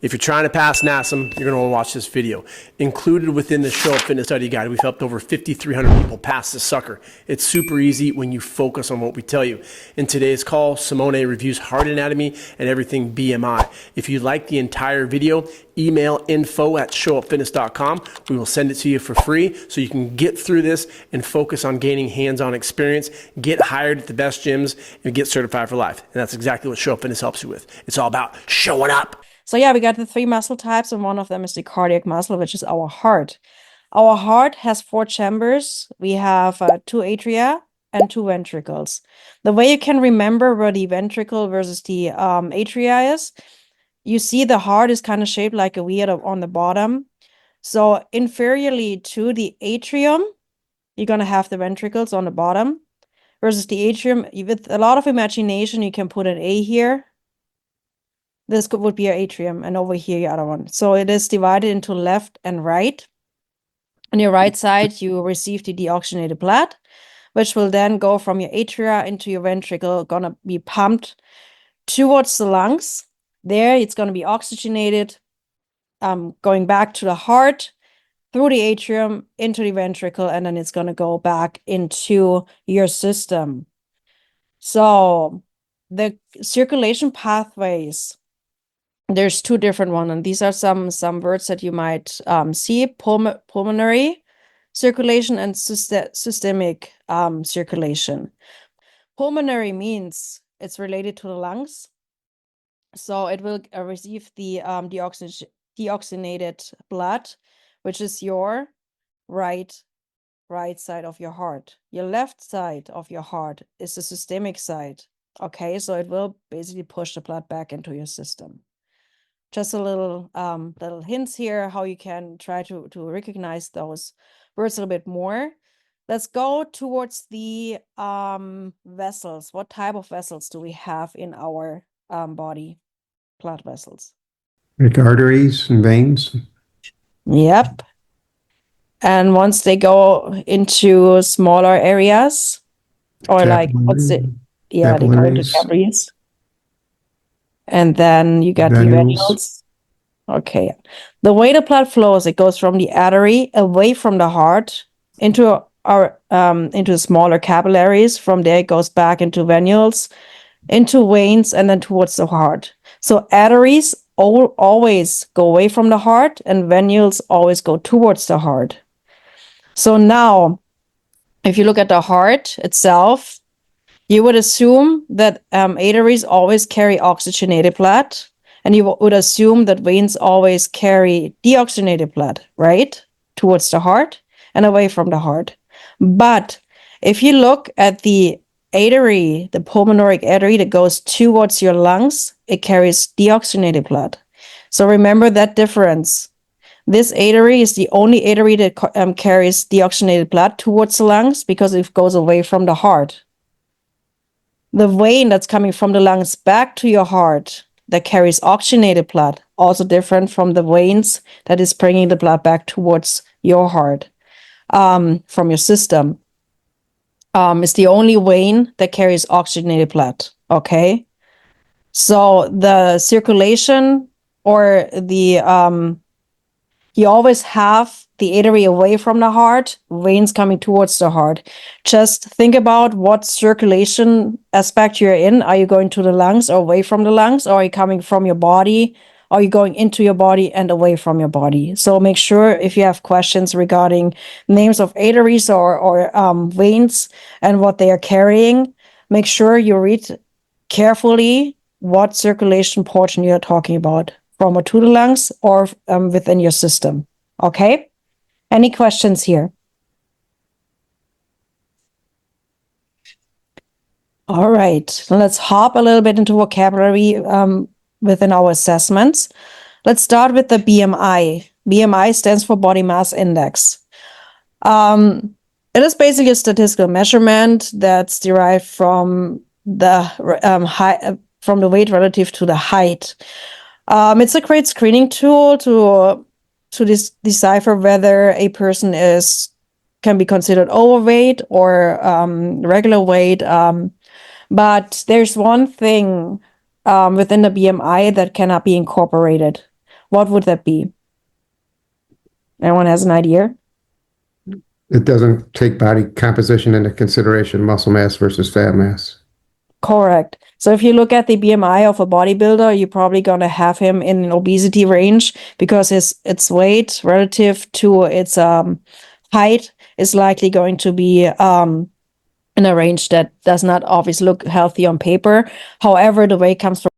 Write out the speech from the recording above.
If you're trying to pass NASM, you're going to want to watch this video. Included within the Show Up Fitness Study Guide, we've helped over 5,300 people pass this sucker. It's super easy when you focus on what we tell you. In today's call, Simone reviews heart anatomy and everything BMI. If you like the entire video, email info@showupfitness.com. We will send it to you for free so you can get through this and focus on gaining hands-on experience, get hired at the best gyms, and get certified for life. And that's exactly what Show Up Fitness helps you with. It's all about showing up. So yeah, we got the 3 muscle types, and one of them is the cardiac muscle, which is our heart. Our heart has 4 chambers. We have 2 atria and 2 ventricles. The way you can remember where the ventricle versus the atria is, you see the heart is kind of shaped like a V on the bottom. So inferiorly to the atrium, you're going to have the ventricles on the bottom, versus the atrium. With a lot of imagination, you can put an A here. This would be your atrium, and over here your other one. So it is divided into left and right. On your right side, you receive the deoxygenated blood, which will then go from your atria into your ventricle, gonna be pumped towards the lungs. There, it's gonna be oxygenated, going back to the heart, through the atrium, into the ventricle, and then it's gonna go back into your system. So the circulation pathways, there's 2 different ones, and these are some words that you might see: pulmonary circulation and systemic circulation. Pulmonary means it's related to the lungs, so it will receive the deoxygenated blood, which is your right side of your heart. Your left side of your heart is the systemic side. Okay, so it will basically push the blood back into your system. Just a little hints here how you can try to recognize those words a little bit more. Let's go towards the vessels. What type of vessels do we have in our body? Blood vessels. Like arteries and veins. Yep. And once they go into smaller areas, or like what's it? Yeah, they go into capillaries. And then you got the venules. Okay. The way the blood flows, it goes from the artery away from the heart into smaller capillaries. From there, it goes back into venules, into veins, and then towards the heart. So arteries always go away from the heart, and venules always go towards the heart. So now, if you look at the heart itself, you would assume that arteries always carry oxygenated blood, and you would assume that veins always carry deoxygenated blood, right? Towards the heart and away from the heart. But if you look at the artery, the pulmonary artery that goes towards your lungs, it carries deoxygenated blood. So remember that difference. This artery is the only artery that carries deoxygenated blood towards the lungs because it goes away from the heart. The vein that's coming from the lungs back to your heart that carries oxygenated blood, also different from the veins that is bringing the blood back towards your heart from your system, is the only vein that carries oxygenated blood. Okay, so the circulation, or the you always have the artery away from the heart, veins coming towards the heart. Just think about what circulation aspect you're in. Are you going to the lungs or away from the lungs? Or are you coming from your body? Are you going into your body and away from your body? So make sure, if you have questions regarding names of arteries or veins and what they are carrying, make sure you read carefully what circulation portion you're talking about, from or to the lungs or within your system. Okay? Any questions here? All right, let's hop a little bit into vocabulary within our assessments. Let's start with the BMI. BMI stands for Body Mass Index. It is basically a statistical measurement that's derived from the from the weight relative to the height. It's a great screening tool to decipher whether a person can be considered overweight or regular weight. But there's one thing within the BMI that cannot be incorporated. What would that be? Anyone has an idea? It doesn't take body composition into consideration, muscle mass versus fat mass. Correct. So if you look at the BMI of a bodybuilder, you're probably going to have him in an obesity range because its weight relative to its height is likely going to be in a range that does not always look healthy on paper. However, the weight comes from